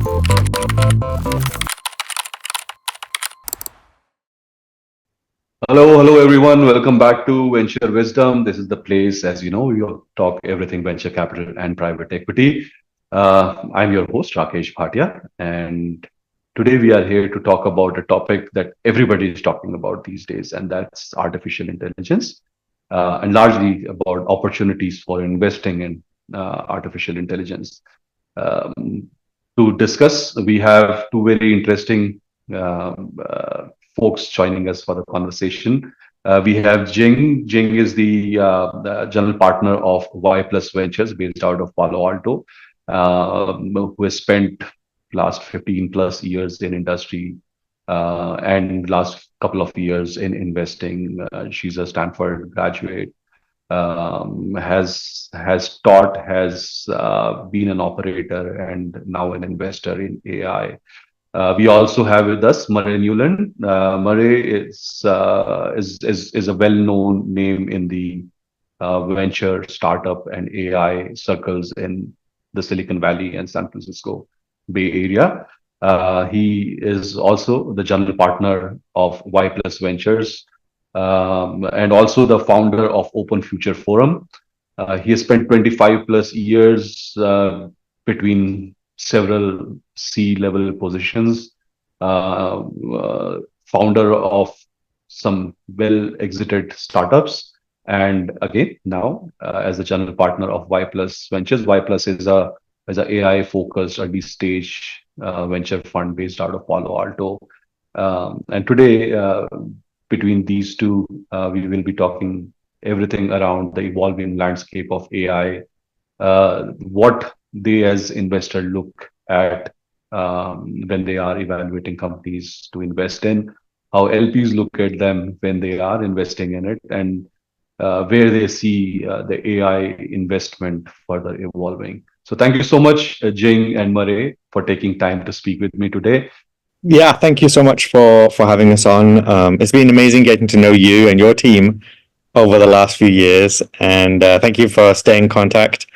Hello everyone. Welcome back to Venture Wisdom. This is the place, as you know, we talk everything venture capital and private equity. I'm your host, Rakesh Bhatia, and today we are here to talk about a topic that everybody is talking about these days, and that's artificial intelligence, and largely about opportunities for investing in artificial intelligence. Um, to discuss, we have two very interesting folks joining us for the conversation. We have Jing. Jing is the general partner of Y Plus Ventures based out of Palo Alto, who has spent last 15 plus years in industry and last couple of years in investing. She's a Stanford graduate, has taught, has been an operator, and now an investor in AI. We also have with us Murray Newland. Murray is a well-known name in the venture, startup, and AI circles in the Silicon Valley and San Francisco Bay Area. He is also the general partner of Y Plus Ventures, and also the founder of Open Future Forum. He has spent 25 plus years between several C-level positions, founder of some well-exited startups, and again now as the general partner of Y Plus Ventures. Y Plus is a AI-focused early-stage venture fund based out of Palo Alto. And today, between these two, we will be talking everything around the evolving landscape of AI, what they as investor look at when they are evaluating companies to invest in, how LPs look at them when they are investing in it, and where they see the AI investment further evolving. So thank you so much, Jing and Murray, for taking time to speak with me today. Yeah, thank you so much for having us on. It's been amazing getting to know you and your team over the last few years, and thank you for staying in contact.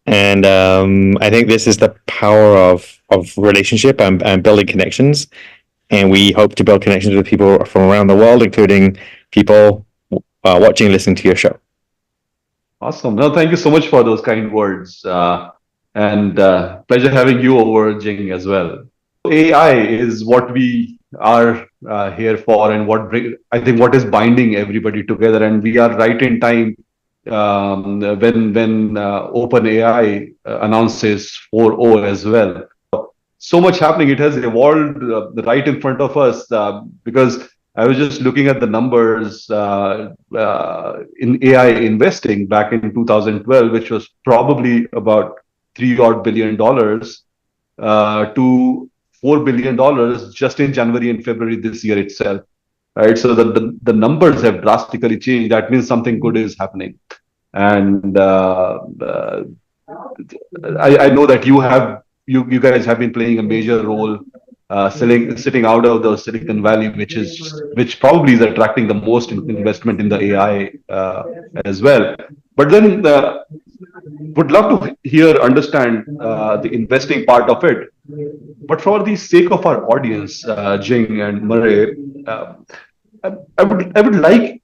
And I think this is the power of relationship and building connections. And we hope to build connections with people from around the world, including people watching and listening to your show. Awesome. No, thank you so much for those kind words. And pleasure having you over, Jing, as well. AI is what we are here for, and I think what is binding everybody together. And we are right in time when OpenAI announces 4.0 as well. So much happening. It has evolved right in front of us because I was just looking at the numbers in AI investing back in 2012, which was probably about $3 billion to $4 billion just in January and February this year itself. Right, so the numbers have drastically changed. That means something good is happening, and I know that you guys have been playing a major role, sitting out of the Silicon Valley, which probably is attracting the most investment in the AI as well. But then would love to understand the investing part of it. But for the sake of our audience, Jing and Murray, I would like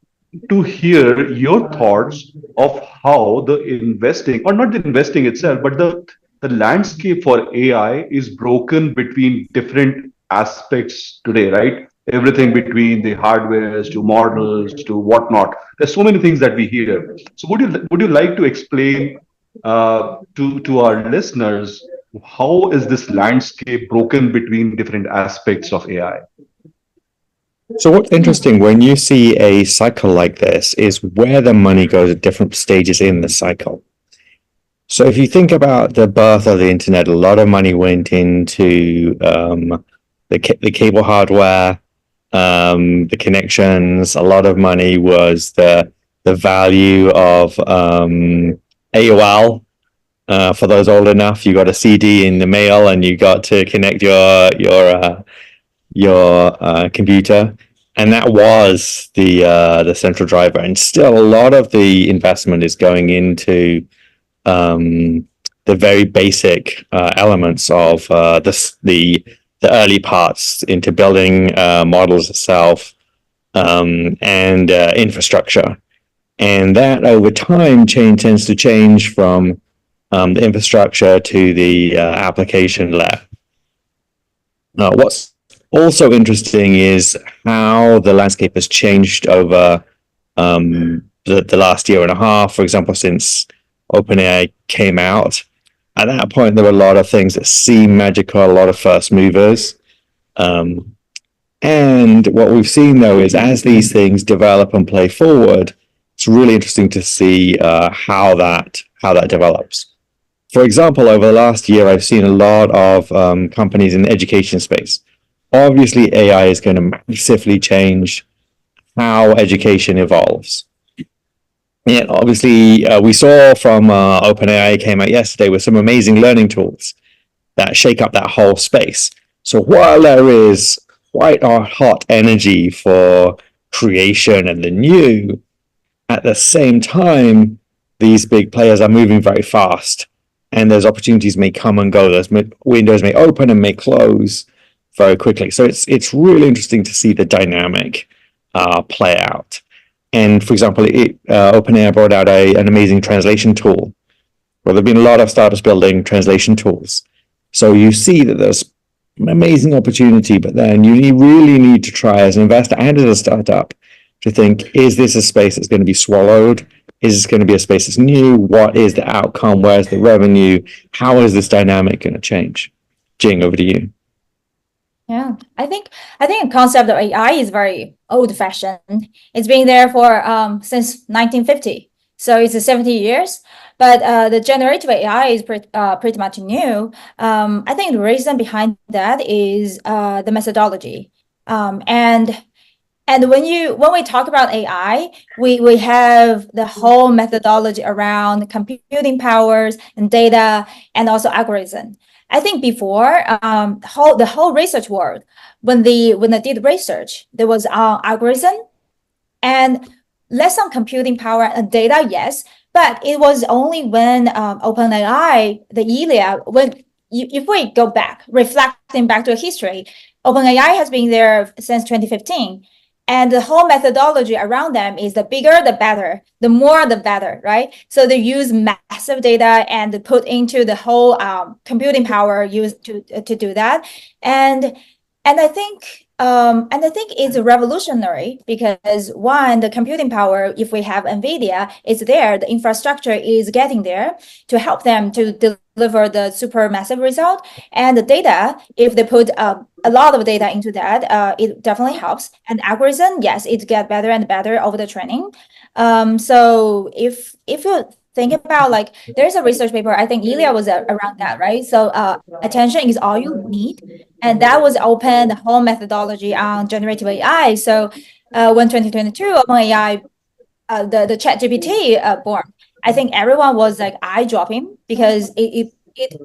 to hear your thoughts of how the investing, or not the investing itself, but the landscape for AI is broken between different aspects today, right? Everything between the hardwares to models to whatnot. There's so many things that we hear. So would you like to explain to our listeners how is this landscape broken between different aspects of AI? So what's interesting when you see a cycle like this is where the money goes at different stages in the cycle. So if you think about the birth of the internet, a lot of money went into the cable hardware, the connections. A lot of money was the value of AOL. For those old enough, you got a CD in the mail and you got to connect your computer, and that was the central driver. And still, a lot of the investment is going into the very basic elements of the early parts into building models itself, and infrastructure. And that over time tends to change from the infrastructure to the application layer. What's also interesting is how the landscape has changed over the last year and a half. For example, since OpenAI came out, at that point there were a lot of things that seemed magical, a lot of first movers. And what we've seen though is as these things develop and play forward, it's really interesting to see how that develops. For example, over the last year, I've seen a lot of companies in the education space. Obviously, AI is going to massively change how education evolves. And obviously, we saw from OpenAI came out yesterday with some amazing learning tools that shake up that whole space. So while there is quite a hot energy for creation and the new, at the same time, these big players are moving very fast, and those opportunities may come and go. Those windows may open and may close very quickly. So it's really interesting to see the dynamic play out. And for example, OpenAI brought out an amazing translation tool. Well, there've been a lot of startups building translation tools. So you see that there's an amazing opportunity, but then you really need to try as an investor and as a startup to think, is this a space that's going to be swallowed? Is this going to be a space that's new? What is the outcome? Where's the revenue? How is this dynamic going to change? Jing, over to you. Yeah, I think the concept of AI is very old-fashioned. It's been there for since 1950, so it's 70 years. But the generative AI is pretty much new. I think the reason behind that is the methodology. And when we talk about AI, we have the whole methodology around computing powers and data and also algorithm. I think before the whole research world, when they did research, there was algorithm and less on computing power and data, yes, but it was only when OpenAI, the Iliad, if we go back, reflecting back to history, OpenAI has been there since 2015. And the whole methodology around them is the bigger, the better, the more, the better, right? So they use massive data and put into the whole computing power used to do that. And I think it's revolutionary because one, the computing power, if we have NVIDIA, is there, the infrastructure is getting there to help them to deliver the super massive result. And the data, if they put a lot of data into that, it definitely helps. And algorithm, yes, it gets better and better over the training. So if you think about, like, there's a research paper, I think Ilya was around that, right? So attention is all you need. And that was open, the whole methodology on generative AI. So when 2022 OpenAI, the ChatGPT born, I think everyone was like eye-dropping because it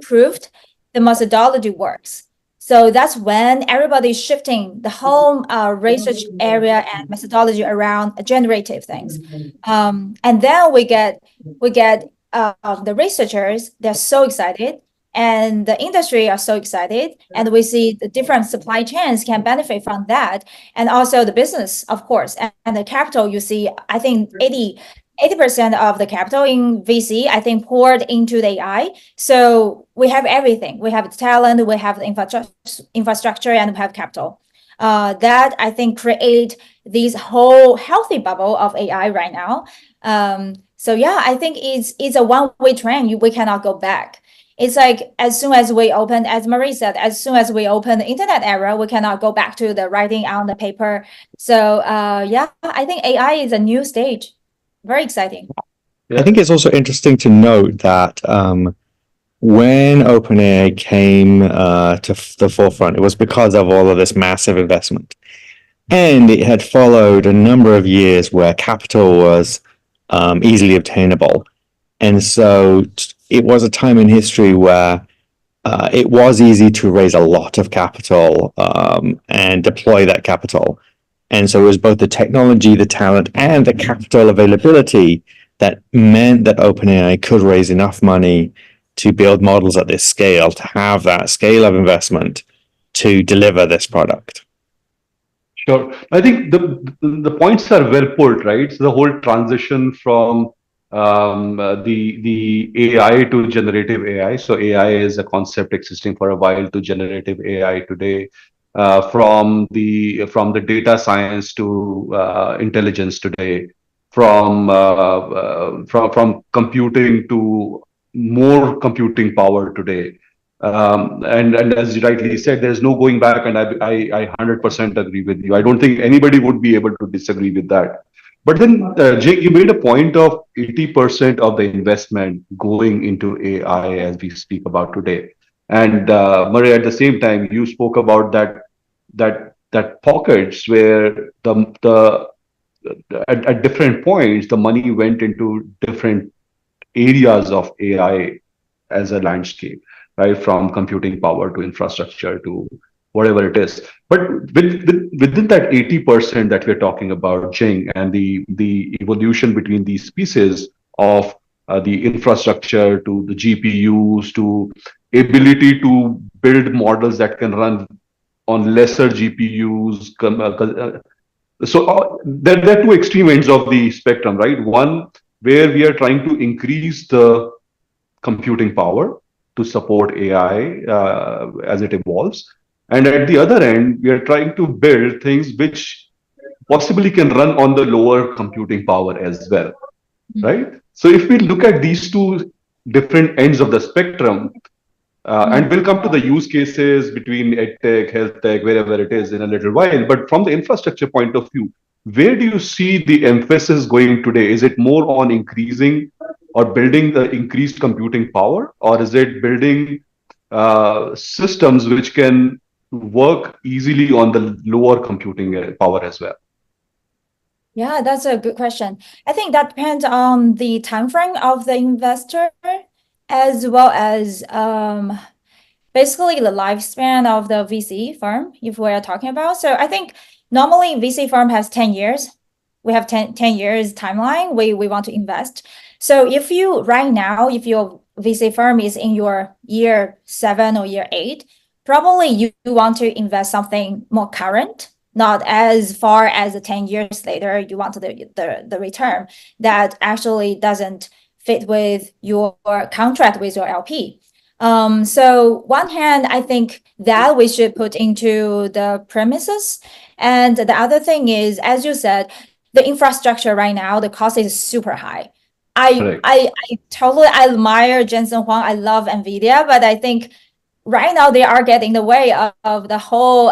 proved the methodology works. So that's when everybody's shifting the whole research area and methodology around generative things. And then we get the researchers, they're so excited, and the industry are so excited, and we see the different supply chains can benefit from that, and also the business, of course, and the capital. You see, I think 80% of the capital in VC, I think, poured into the AI. So we have everything. We have the talent, we have the infrastructure, and we have capital. That, I think, create this whole healthy bubble of AI right now. So yeah, I think it's a one-way train. We cannot go back. It's like as soon as we open, as Marie said, as soon as we open the internet era, we cannot go back to the writing on the paper. So yeah, I think AI is a new stage. Very exciting. I think it's also interesting to note that when OpenAI came to the forefront, it was because of all of this massive investment. And it had followed a number of years where capital was easily obtainable. And so it was a time in history where it was easy to raise a lot of capital and deploy that capital. And so it was both the technology, the talent, and the capital availability that meant that OpenAI could raise enough money to build models at this scale, to have that scale of investment to deliver this product? Sure. I think the points are well put, right? So the whole transition from the AI to generative AI. So AI is a concept existing for a while to generative AI today. From the data science to intelligence today, from computing to more computing power today. And as you rightly said, there's no going back, and I 100% agree with you. I don't think anybody would be able to disagree with that. But then, Jake, you made a point of 80% of the investment going into AI as we speak about today. And Murray, at the same time, you spoke about that pockets where the at different points the money went into different areas of AI as a landscape, right? From computing power to infrastructure to whatever it is. But within that 80% that we're talking about, Jing, and the evolution between these pieces of the infrastructure to the GPUs to ability to build models that can run on lesser GPUs. There are two extreme ends of the spectrum, right? One, where we are trying to increase the computing power to support AI as it evolves. And at the other end, we are trying to build things which possibly can run on the lower computing power as well, right? So if we look at these two different ends of the spectrum, and we'll come to the use cases between edtech, health tech, wherever it is in a little while. But from the infrastructure point of view, where do you see the emphasis going today? Is it more on increasing or building the increased computing power, or is it building systems which can work easily on the lower computing power as well? Yeah, that's a good question. I think that depends on the time frame of the investor, as well as basically the lifespan of the VC firm, if we're talking about. So I think normally VC firm has 10 years. We have 10 years timeline we want to invest. So if you right now, if your VC firm is in your year 7 or year 8, probably you want to invest something more current, not as far as 10 years later you want the return that actually doesn't fit with your contract with your LP. So one hand, I think that we should put into the premises. And the other thing is, as you said, the infrastructure right now, the cost is super high. I totally admire Jensen Huang. I love NVIDIA, but I think right now they are getting in the way of the whole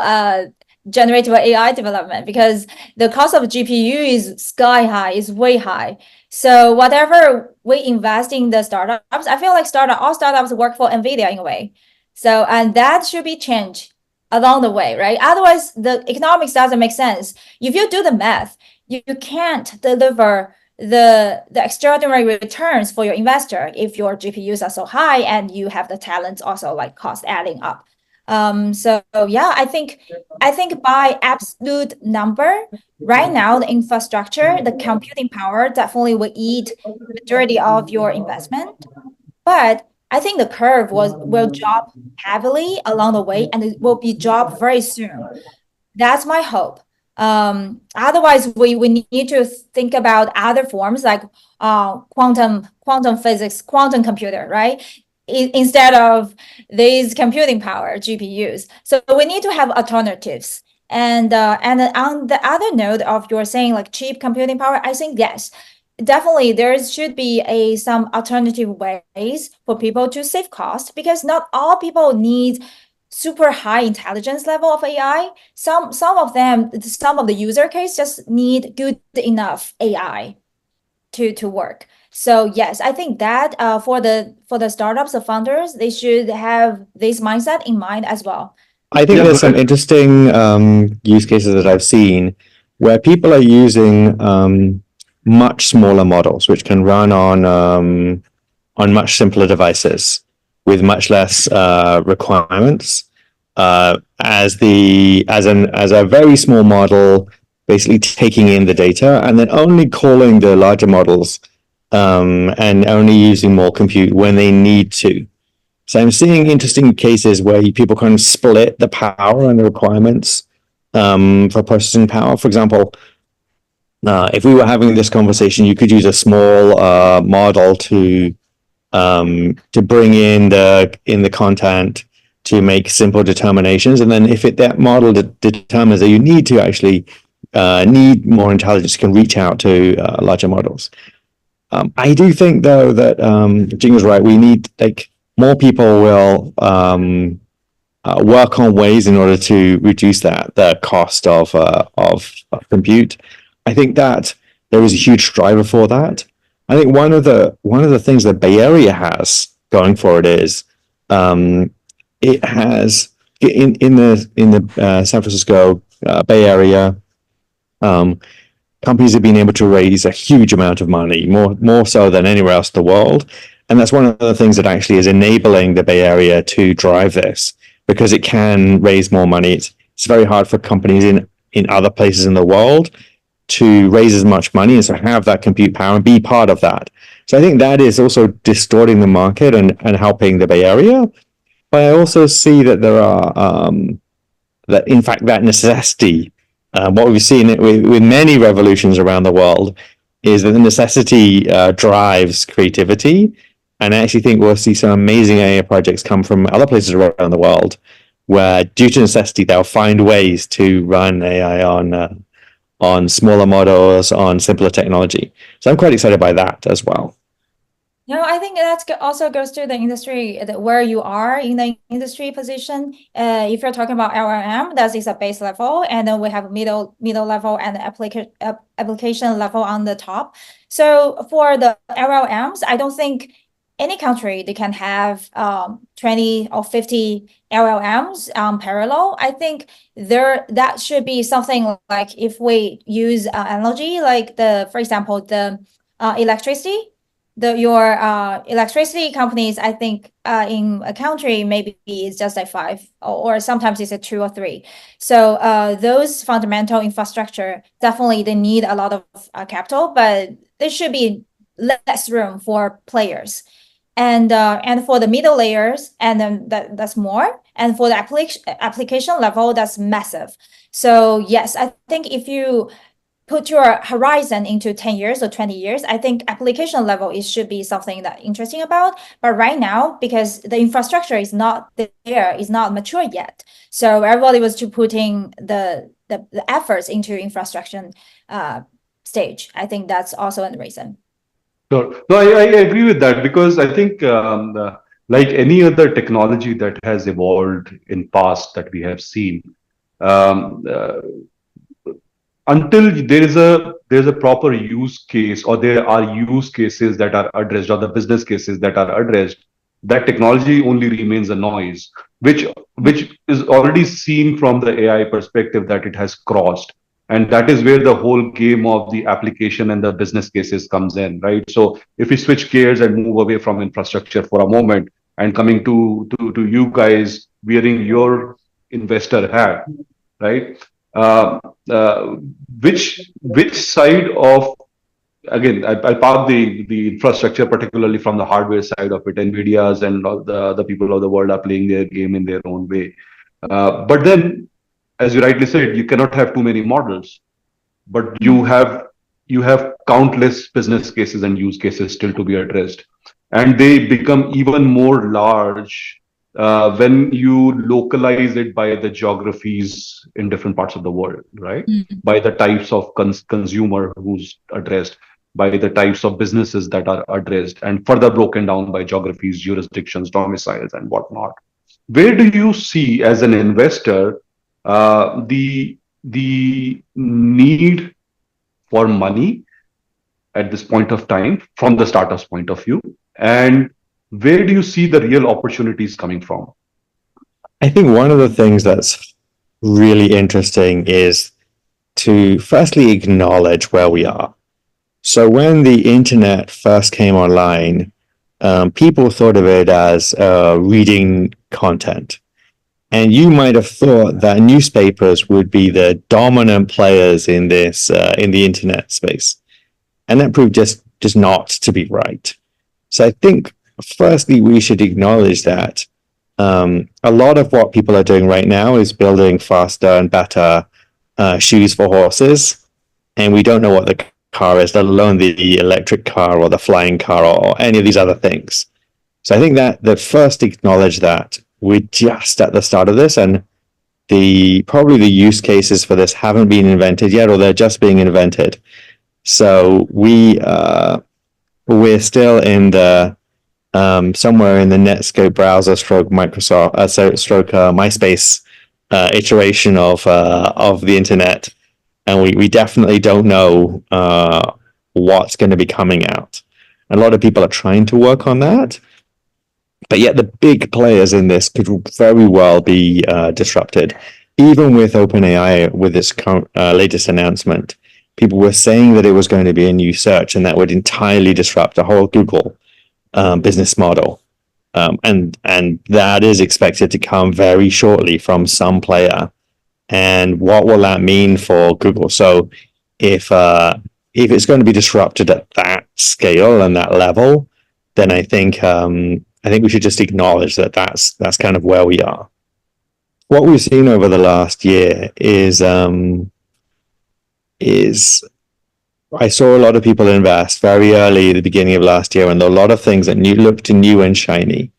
generative AI development, because the cost of GPU is sky high, is way high. So whatever we invest in the startups, I feel like all startups work for NVIDIA in a way. So, and that should be changed along the way, right? Otherwise, the economics doesn't make sense. If you do the math, you can't deliver the extraordinary returns for your investor if your GPUs are so high and you have the talents also like cost adding up. So yeah, I think by absolute number, right now the infrastructure, the computing power definitely will eat majority of your investment. But I think the curve will drop heavily along the way, and it will be dropped very soon. That's my hope. Otherwise, we need to think about other forms like quantum physics, quantum computer, right? Instead of these computing power GPUs. So we need to have alternatives. And on the other note of your saying like cheap computing power, I think yes, definitely there should be some alternative ways for people to save cost, because not all people need super high intelligence level of AI. Some of the user case just need good enough AI to work. So yes, I think that for the startups, the founders, they should have this mindset in mind as well. I think there's some interesting use cases that I've seen where people are using much smaller models, which can run on much simpler devices with much less requirements, as a very small model, basically taking in the data and then only calling the larger models and only using more compute when they need to. So I'm seeing interesting cases where people kind of split the power and the requirements for processing power. For example, if we were having this conversation, you could use a small model to bring in the content to make simple determinations, and then if that model determines that you need to actually need more intelligence, you can reach out to larger models. I do think though that Jing was right. We need more people will work on ways in order to reduce the cost of compute. I think that there is a huge driver for that. I think one of the things that Bay Area has going for it is it has in the San Francisco Bay Area. Companies have been able to raise a huge amount of money, more so than anywhere else in the world, and that's one of the things that actually is enabling the Bay Area to drive this, because it can raise more money. It's very hard for companies in other places in the world to raise as much money and so have that compute power and be part of that. So I think that is also distorting the market and helping the Bay Area. But I also see that there are that in fact that necessity, what we've seen with many revolutions around the world, is that the necessity drives creativity. And I actually think we'll see some amazing AI projects come from other places around the world where, due to necessity, they'll find ways to run AI on smaller models, on simpler technology. So I'm quite excited by that as well. No, I think that also goes to the industry, where you are in the industry position. If you're talking about LLM, that is a base level, and then we have middle level and application level on the top. So for the LLMs, I don't think any country they can have 20 or 50 LLMs parallel. I think that should be something like, if we use analogy, like for example, the electricity. Your electricity companies, I think in a country maybe it's just like 5, or sometimes it's a 2 or 3. So those fundamental infrastructure, definitely they need a lot of capital, but there should be less room for players. And for the middle layers, and then that's more. And for the application level, that's massive. So yes, I think if you put your horizon into 10 years or 20 years, I think application level should be something that interesting about. But right now, because the infrastructure is not there, is not mature yet. So everybody was to putting the efforts into infrastructure stage. I think that's also a reason. Sure. No, I agree with that, because I think like any other technology that has evolved in past that we have seen, until there's a proper use case, or there are use cases that are addressed, or the business cases that are addressed, that technology only remains a noise, which is already seen from the AI perspective that it has crossed. And that is where the whole game of the application and the business cases comes in, right? So if we switch gears and move away from infrastructure for a moment, and coming to you guys wearing your investor hat, right? Which side of, again, I'll park the infrastructure, particularly from the hardware side of it. Nvidia's and all the people of the world are playing their game in their own way. But then, as you rightly said, you cannot have too many models, but you have countless business cases and use cases still to be addressed, and they become even more large when you localize it by the geographies in different parts of the world, right? By the types of consumer who's addressed, by the types of businesses that are addressed, and further broken down by geographies, jurisdictions, domiciles, and whatnot. Where do you see, as an investor, the need for money at this point of time from the startup's point of view, and where do you see the real opportunities coming from? I think one of the things that's really interesting is to firstly acknowledge where we are. So when the internet first came online, people thought of it as reading content. And you might have thought that newspapers would be the dominant players in this in the internet space, and that proved just not to be right. So I think firstly, we should acknowledge that a lot of what people are doing right now is building faster and better shoes for horses, and we don't know what the car is, let alone the electric car or the flying car or any of these other things. So I think that the first acknowledge that we're just at the start of this, and probably the use cases for this haven't been invented yet, or they're just being invented. So we're still in the somewhere in the Netscape browser stroke Microsoft stroke MySpace iteration of the internet, and we definitely don't know what's going to be coming out. A lot of people are trying to work on that, but yet the big players in this could very well be disrupted. Even with OpenAI, with its latest announcement, people were saying that it was going to be a new search and that would entirely disrupt the whole Google business model. And that is expected to come very shortly from some player. And what will that mean for Google? So if it's going to be disrupted at that scale and that level, then I think we should just acknowledge that that's kind of where we are. What we've seen over the last year is I saw a lot of people invest very early at the beginning of last year, and a lot of things that looked new and shiny.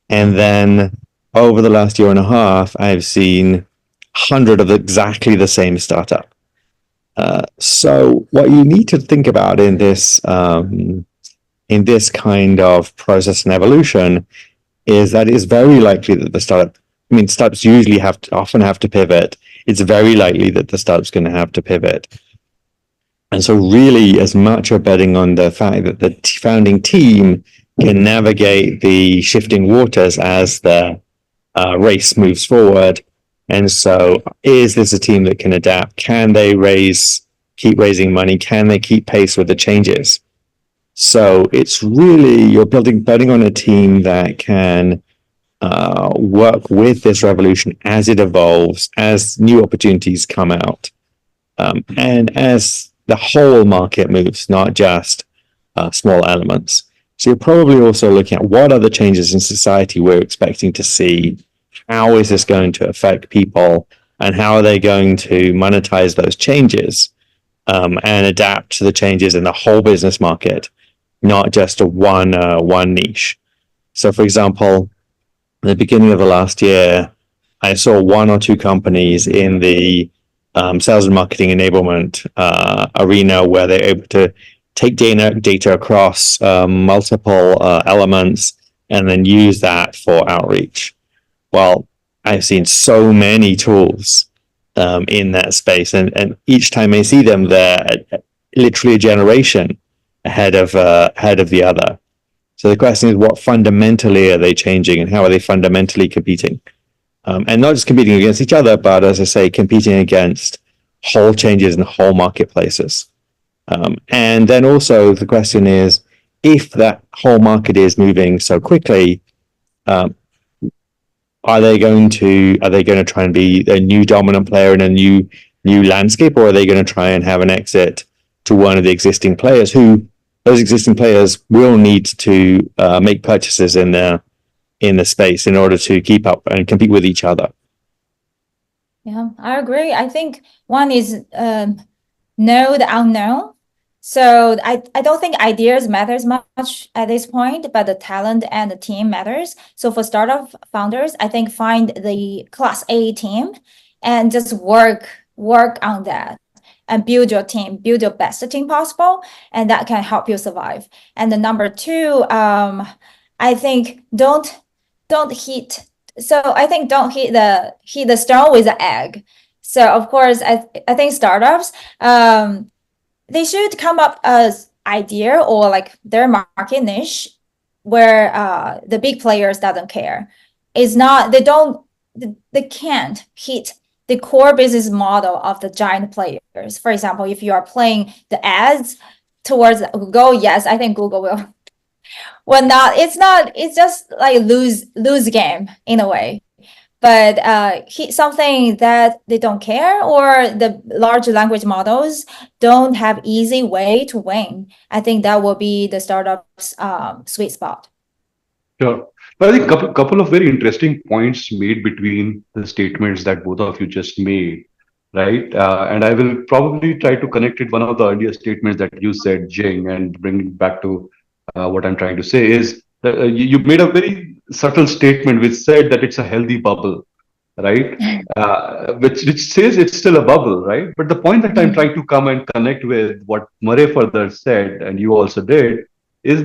And then over the last year and a half, I've seen 100 of exactly the same startup. So what you need to think about in this kind of process and evolution is that it's very likely that startups usually often have to pivot. It's very likely that the startup's going to have to pivot. And so really, as much are betting on the fact that the founding team can navigate the shifting waters as the race moves forward. And so is this a team that can adapt? Can they keep raising money? Can they keep pace with the changes? So it's really, you're betting on a team that can work with this revolution as it evolves, as new opportunities come out, and as the whole market moves, not just small elements. So you're probably also looking at what are the changes in society we're expecting to see. How is this going to affect people, and how are they going to monetize those changes and adapt to the changes in the whole business market, not just one niche. So, for example, at the beginning of the last year, I saw one or two companies in the sales and marketing enablement arena where they're able to take data across multiple elements and then use that for outreach. Well, I've seen so many tools in that space, and each time I see them, they're literally a generation ahead of the other. So the question is, what fundamentally are they changing, and how are they fundamentally competing? And not just competing against each other, but as I say, competing against whole changes in whole marketplaces. And then also the question is, if that whole market is moving so quickly, are they going to try and be a new dominant player in a new landscape, or are they going to try and have an exit to one of the existing players? Those existing players will need to make purchases in the space in order to keep up and compete with each other. Yeah, I agree. I think one is know the unknown. So I don't think ideas matters much at this point, but the talent and the team matters. So for startup founders, I think find the class A team and just work on that and build your team, build your best team possible, and that can help you survive. And the number two, I think don't hit. So I think don't hit the stone with the egg. So of course, I think startups, they should come up as idea or like their market niche where the big players doesn't care. It's not, they can't hit the core business model of the giant players. For example, if you are playing the ads towards Google, yes, I think Google will. Well, it's just like lose game in a way. But something that they don't care, or the large language models don't have easy way to win. I think that will be the startup's sweet spot. Sure. But I think couple of very interesting points made between the statements that both of you just made, right? And I will probably try to connect it one of the earlier statements that you said, Jing, and bring it back to what I'm trying to say is that you made a very subtle statement which said that it's a healthy bubble, right? Which says it's still a bubble, right? But the point that I'm trying to come and connect with what Murray further said, and you also did, is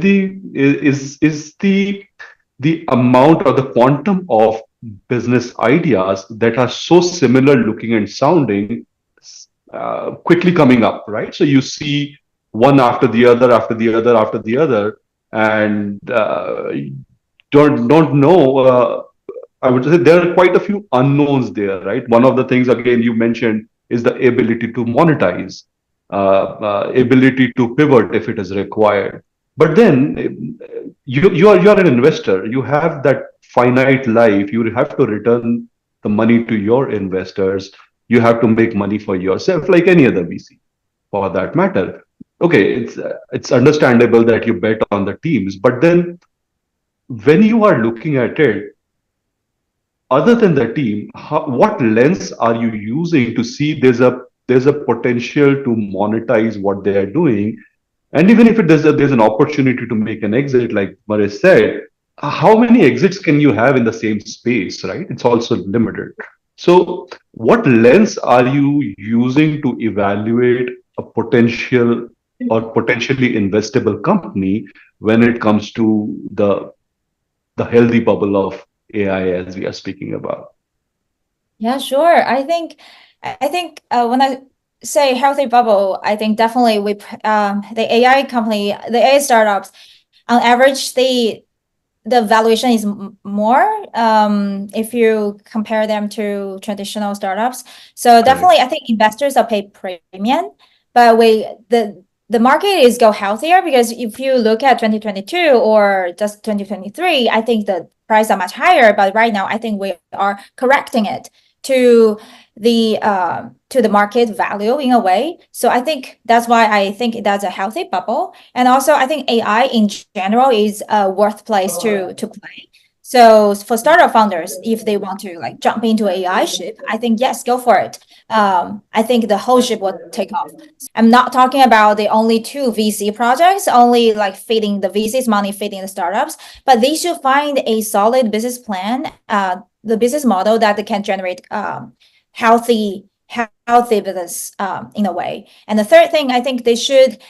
the amount or the quantum of business ideas that are so similar looking and sounding quickly coming up, right? So you see one after the other, after the other, after the other, and don't know. I would say there are quite a few unknowns there, right? One of the things again you mentioned is the ability to monetize, ability to pivot if it is required. But then you are an investor. You have that finite life. You have to return the money to your investors. You have to make money for yourself, like any other VC, for that matter. Okay, it's understandable that you bet on the teams, but then when you are looking at it, other than the team, what lens are you using to see there's a potential to monetize what they are doing? And even if there's an opportunity to make an exit, like Murray said, how many exits can you have in the same space, right? It's also limited. So, what lens are you using to evaluate a potential or potentially investable company when it comes to the healthy bubble of AI as we are speaking about? Yeah, sure. When I say healthy bubble, I think definitely the AI company, the AI startups, on average, the valuation is more if you compare them to traditional startups. So definitely, I think investors are paid premium, but the market is go healthier because if you look at 2022 or just 2023, I think the price are much higher. But right now, I think we are correcting it to the market value in a way. So I think that's why I think that's a healthy bubble. And also I think AI in general is a worth place to play. So for startup founders, if they want to like jump into AI ship, I think yes, go for it. I think the whole ship will take off. I'm not talking about the only two VC projects, only like feeding the VC's money, feeding the startups, but they should find a solid business plan, the business model that they can generate healthy business in a way. And the third thing, I think they should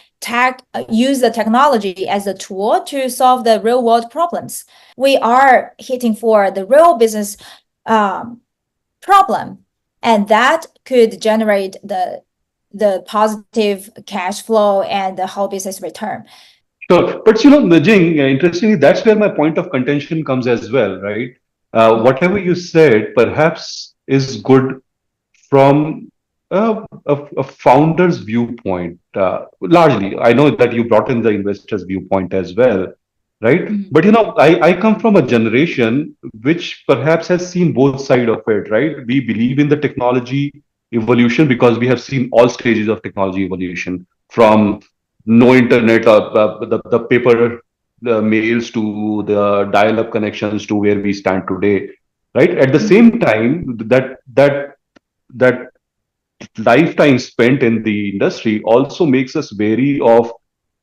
use the technology as a tool to solve the real world problems. We are hitting for the real business problem, and that could generate the positive cash flow and the whole business return. Sure. But Jing, interestingly, that's where my point of contention comes as well, right? Whatever you said perhaps is good from a founder's viewpoint, largely. I know that you brought in the investor's viewpoint as well, right? But I come from a generation which perhaps has seen both sides of it, right? We believe in the technology evolution because we have seen all stages of technology evolution, from no internet, the paper mails, to the dial-up connections, to where we stand today, right? At the same time, that lifetime spent in the industry also makes us wary of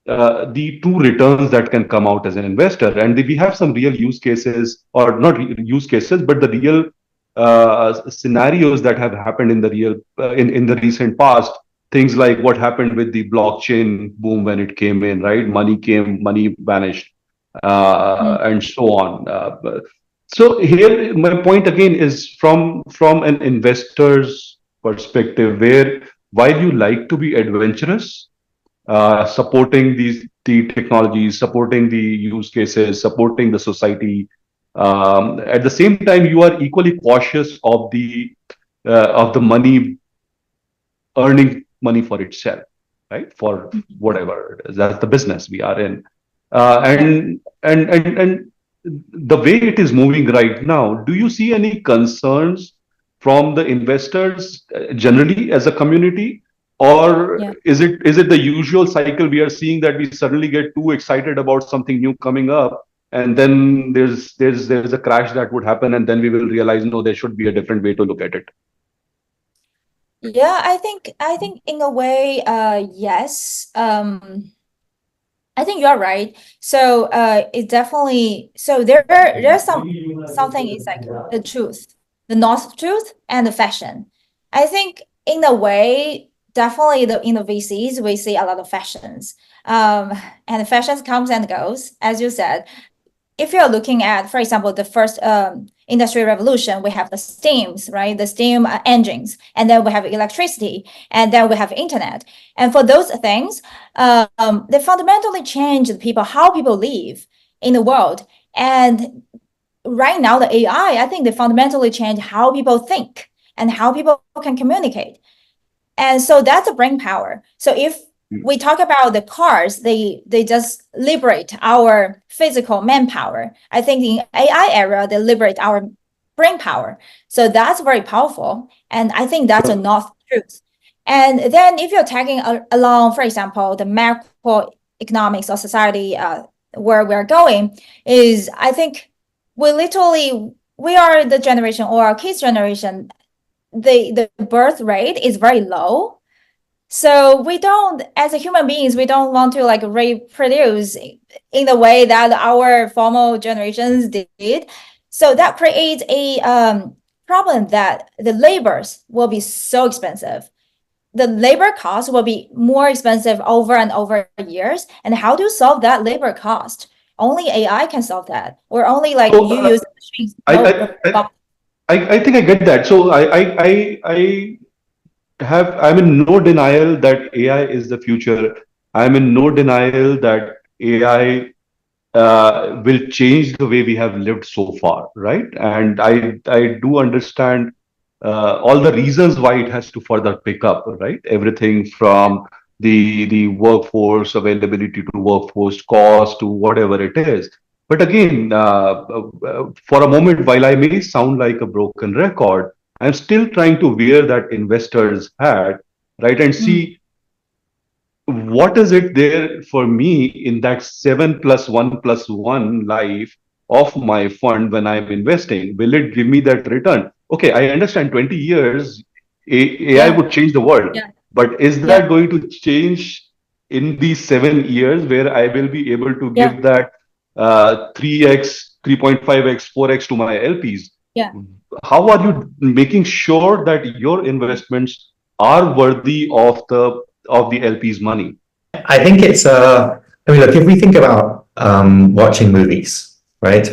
the true returns that can come out as an investor. And we have some real use cases, or not use cases, but the real scenarios that have happened in the real in the recent past. Things like what happened with the blockchain boom when it came in, right? Money came, money vanished, and so on. So here, my point again is from an investor's perspective, where while you like to be adventurous, supporting the technologies, supporting the use cases, supporting the society, at the same time, you are equally cautious of the money, earning money for itself, right? For whatever it is, that's the business we are in, and the way it is moving right now, do you see any concerns from the investors generally as a community, or is it the usual cycle we are seeing, that we suddenly get too excited about something new coming up and then there's a crash that would happen, and then we will realize, no, there should be a different way to look at it. Yeah, I think in a way, yes. I think you're right. So it definitely, so there's something is like the truth, the North truth and the fashion. I think in a way, definitely in the VCs, we see a lot of fashions. And the fashions comes and goes, as you said. If you're looking at, for example, the first industrial revolution, we have the steams, right? The steam engines, and then we have electricity, and then we have internet. And for those things, they fundamentally change how people live in the world. And right now, the AI, I think they fundamentally change how people think and how people can communicate. And so that's a brain power. So if we talk about the cars, they just liberate our physical manpower. I think in AI era, they liberate our brain power. So that's very powerful. And I think that's a North truth. And then if you're tagging along, for example, the macroeconomics of society where we're going, is I think we are the generation, or our kids' generation, the birth rate is very low. So we don't, as a human beings, we don't want to like reproduce in the way that our former generations did. So that creates a problem that the labors will be so expensive. The labor cost will be more expensive over and over years. And how to solve that labor cost? Only AI can solve that, or only like So you use machines. I think I get that. So I'm in no denial that AI is the future. I'm in no denial that AI will change the way we have lived so far, right? And I do understand all the reasons why it has to further pick up, right? Everything from the workforce availability to workforce cost to whatever it is. But again, for a moment, while I may sound like a broken record, I'm still trying to wear that investor's hat, right? And see what is it there for me in that 7+1+1 life of my fund when I'm investing? Will it give me that return? Okay, I understand 20 years AI would change the world, but is that going to change in these 7 years where I will be able to give that 3x, 3.5x, 4x to my LPs? How are you making sure that your investments are worthy of the LP's money? I think it's I mean, look, if we think about watching movies, right?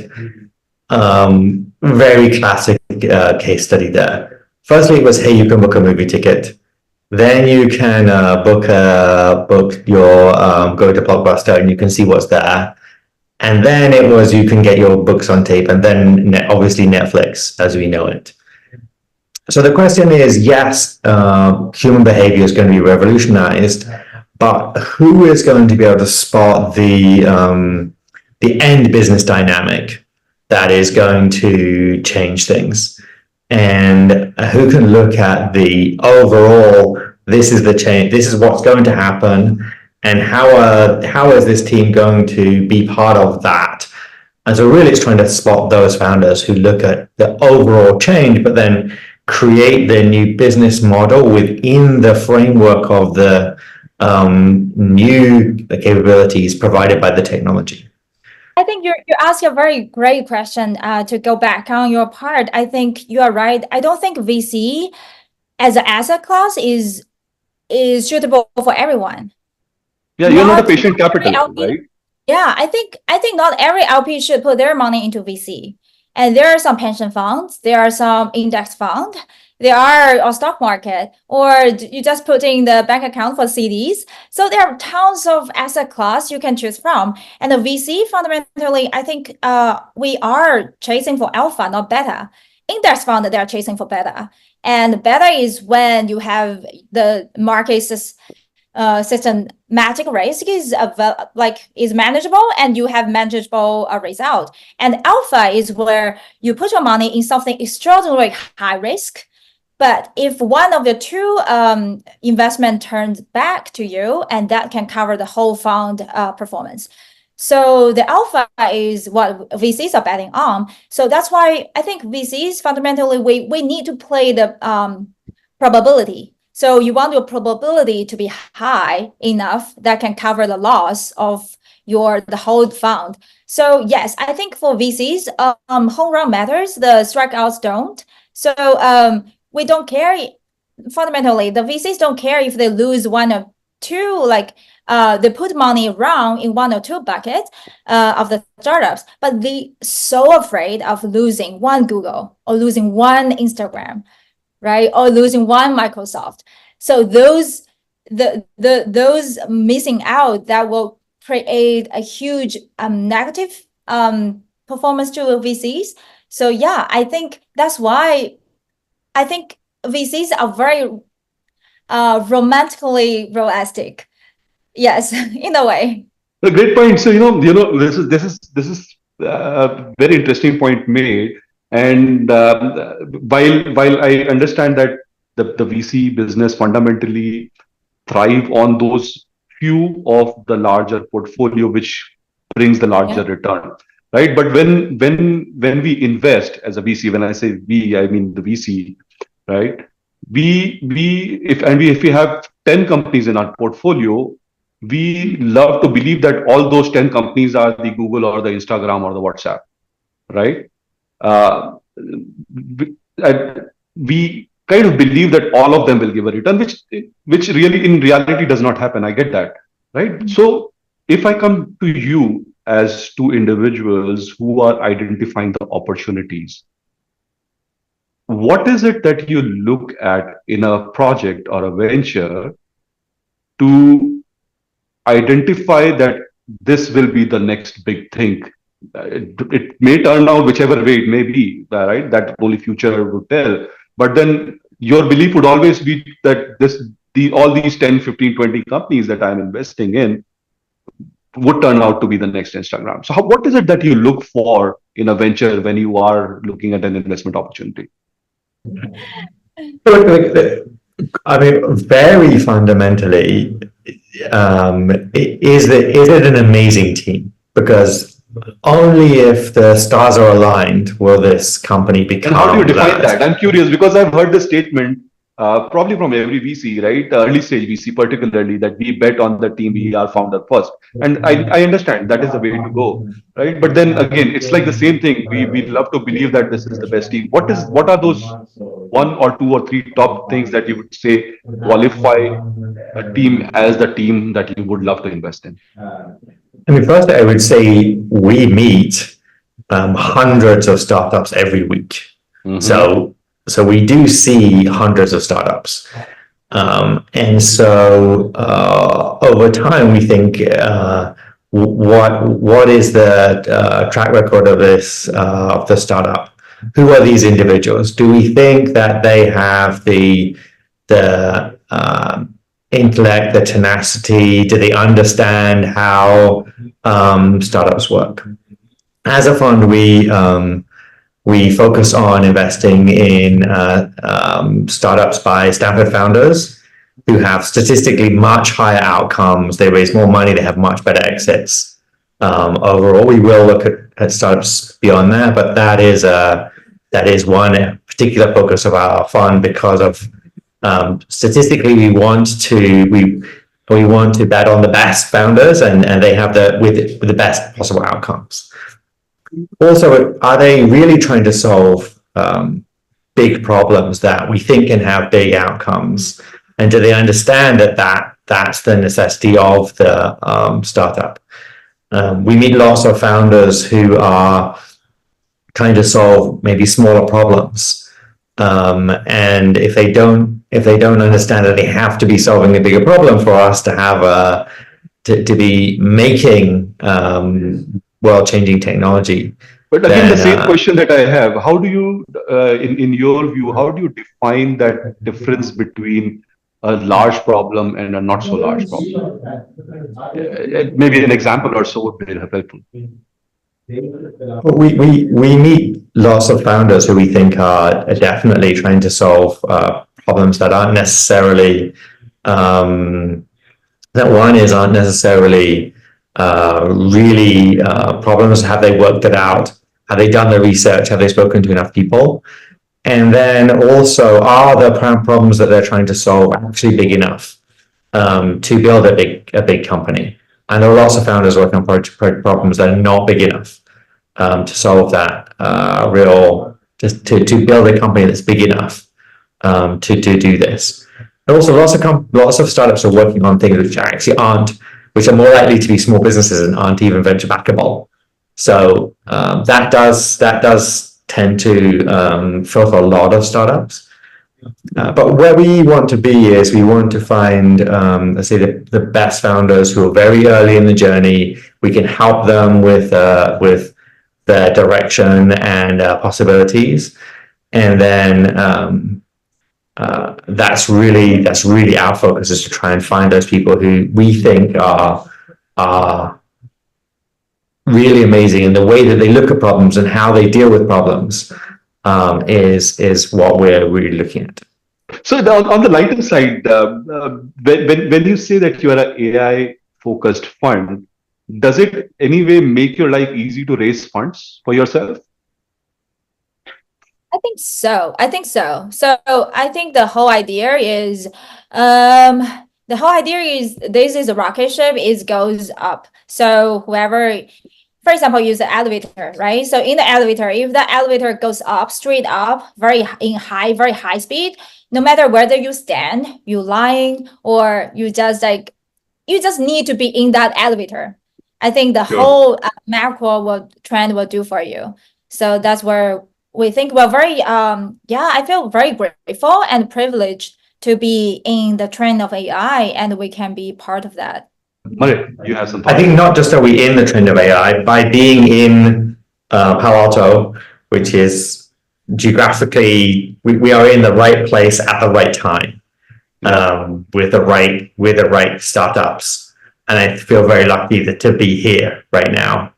Very classic case study there. Firstly, it was, hey, you can book a movie ticket. Then you can book your go to Blockbuster and you can see what's there. And then it was, you can get your books on tape, and then obviously Netflix as we know it. So the question is, yes, human behavior is going to be revolutionized, but who is going to be able to spot the end business dynamic that is going to change things? And who can look at the overall, this is the change, this is what's going to happen, and how is this team going to be part of that? And so really it's trying to spot those founders who look at the overall change, but then create their new business model within the framework of the new capabilities provided by the technology. I think you asked a very great question to go back on your part. I think you are right. I don't think VC as an asset class is suitable for everyone. Yeah, you're not a patient capital, right? Yeah, I think not every LP should put their money into VC. And there are some pension funds, there are some index fund, there are a stock market, or you just put in the bank account for CDs. So there are tons of asset class you can choose from. And the VC fundamentally, I think we are chasing for alpha, not beta. Index fund, they are chasing for beta. And beta is when you have the market systematic risk is manageable and you have manageable result. And alpha is where you put your money in something extraordinarily high risk, but if one of the two investment turns back to you, and that can cover the whole fund performance. So the alpha is what VCs are betting on. So that's why I think VCs fundamentally we need to play the probability. So you want your probability to be high enough that can cover the loss of the whole fund. So yes, I think for VCs, home run matters, the strikeouts don't. So we don't care. Fundamentally, the VCs don't care if they lose one or two, like they put money around in one or two buckets of the startups, but they so afraid of losing one Google or losing one Instagram, right? Or losing one Microsoft. So those missing out that will create a huge negative performance to VCs. So yeah, I think that's why I think VCs are very romantically realistic. Yes, in a way. A great point. So this is very interesting point made. And while I understand that the VC business fundamentally thrive on those few of the larger portfolio which brings the larger return, right? But when we invest as a VC, when I say we, I mean the VC, right? If we have 10 companies in our portfolio, we love to believe that all those 10 companies are the Google or the Instagram or the WhatsApp, right? Uh, we, we kind of believe that all of them will give a return, which really in reality does not happen. I get that, right? So if I come to you as two individuals who are identifying the opportunities, what is it that you look at in a project or a venture to identify that this will be the next big thing? It may turn out whichever way it may be, right? That only future would tell. But then your belief would always be that all these 10, 15, 20 companies that I'm investing in would turn out to be the next Instagram. So what is it that you look for in a venture when you are looking at an investment opportunity? I mean, very fundamentally, is it an amazing team? Because only if the stars are aligned will this company become. And how do you define that? I'm curious because I've heard the statement probably from every VC, right? Early stage VC, particularly, that we bet on the team, we are founder first. And I understand that is the way to go, right? But then again, it's like the same thing. We love to believe that this is the best team. What are those one or two or three top things that you would say qualify a team as the team that you would love to invest in? I mean, first, I would say we meet hundreds of startups every week. Mm-hmm. So we do see hundreds of startups. And so over time, we think, what is the track record of the startup? Who are these individuals? Do we think that they have the intellect, the tenacity? Do they understand how startups work? As a fund, we focus on investing in startups by Stanford founders who have statistically much higher outcomes. They raise more money. They have much better exits. Overall, we will look at startups beyond that, but that is one particular focus of our fund because of statistically we want to bet on the best founders and they have with the best possible outcomes. Also, are they really trying to solve big problems that we think can have big outcomes? And do they understand that's the necessity of the startup? We meet lots of founders who are trying to solve maybe smaller problems. And if they don't understand that they have to be solving a bigger problem for us to have to be making world-changing technology. But again, the same question that I have: how do you, in your view, how do you define that difference between a large problem and a not so large problem? Maybe an example or so would be helpful. We meet lots of founders who we think are definitely trying to solve problems that aren't necessarily aren't necessarily really problems? Have they worked it out? Have they done the research? Have they spoken to enough people? And then also, are the problems that they're trying to solve actually big enough to build a big company? And there are lots of founders working on problems that are not big enough to solve that just to build a company that's big enough to do this. And also, lots of startups are working on things which are more likely to be small businesses and aren't even venture backable. So that does tend to filter a lot of startups. But where we want to be is we want to find, let's say, the best founders who are very early in the journey. We can help them with their direction and possibilities, and then that's really our focus, is to try and find those people who we think are really amazing, and the way that they look at problems and how they deal with problems is what we're really looking at. So on the lighter side, when you say that you are an AI focused fund, does it anyway make your life easy to raise funds for yourself? I think so. So I think the whole idea is this is a rocket ship, it goes up. So whoever, for example, use the elevator, right? So in the elevator, if the elevator goes up, straight up, very high speed, no matter whether you stand, you lying, or you just need to be in that elevator. I think the whole macro trend will do for you. So that's where we think we're very, I feel very grateful and privileged to be in the trend of AI, and we can be part of that. Murray, you have some thoughts? I think not just are we in the trend of AI, by being in Palo Alto, which is geographically, we are in the right place at the right time, with the right startups, and I feel very lucky to be here right now.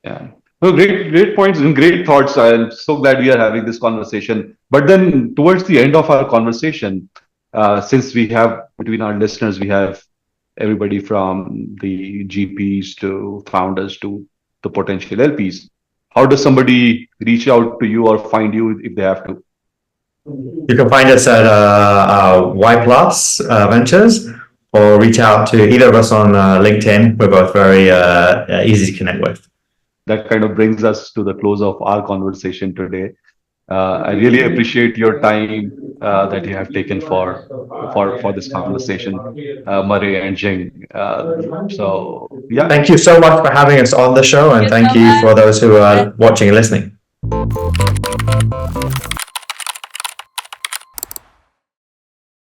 Yeah. Well, great points and great thoughts. I'm so glad we are having this conversation. But then towards the end of our conversation, since we have between our listeners, we have everybody from the GPs to founders to the potential LPs. How does somebody reach out to you or find you if they have to? You can find us at Y Plus Ventures, or reach out to either of us on LinkedIn. We're both very easy to connect with. That kind of brings us to the close of our conversation today. I really appreciate your time that you have taken for this conversation, Murray and Jing. So yeah, thank you so much for having us on the show, and thank you for those who are watching and listening.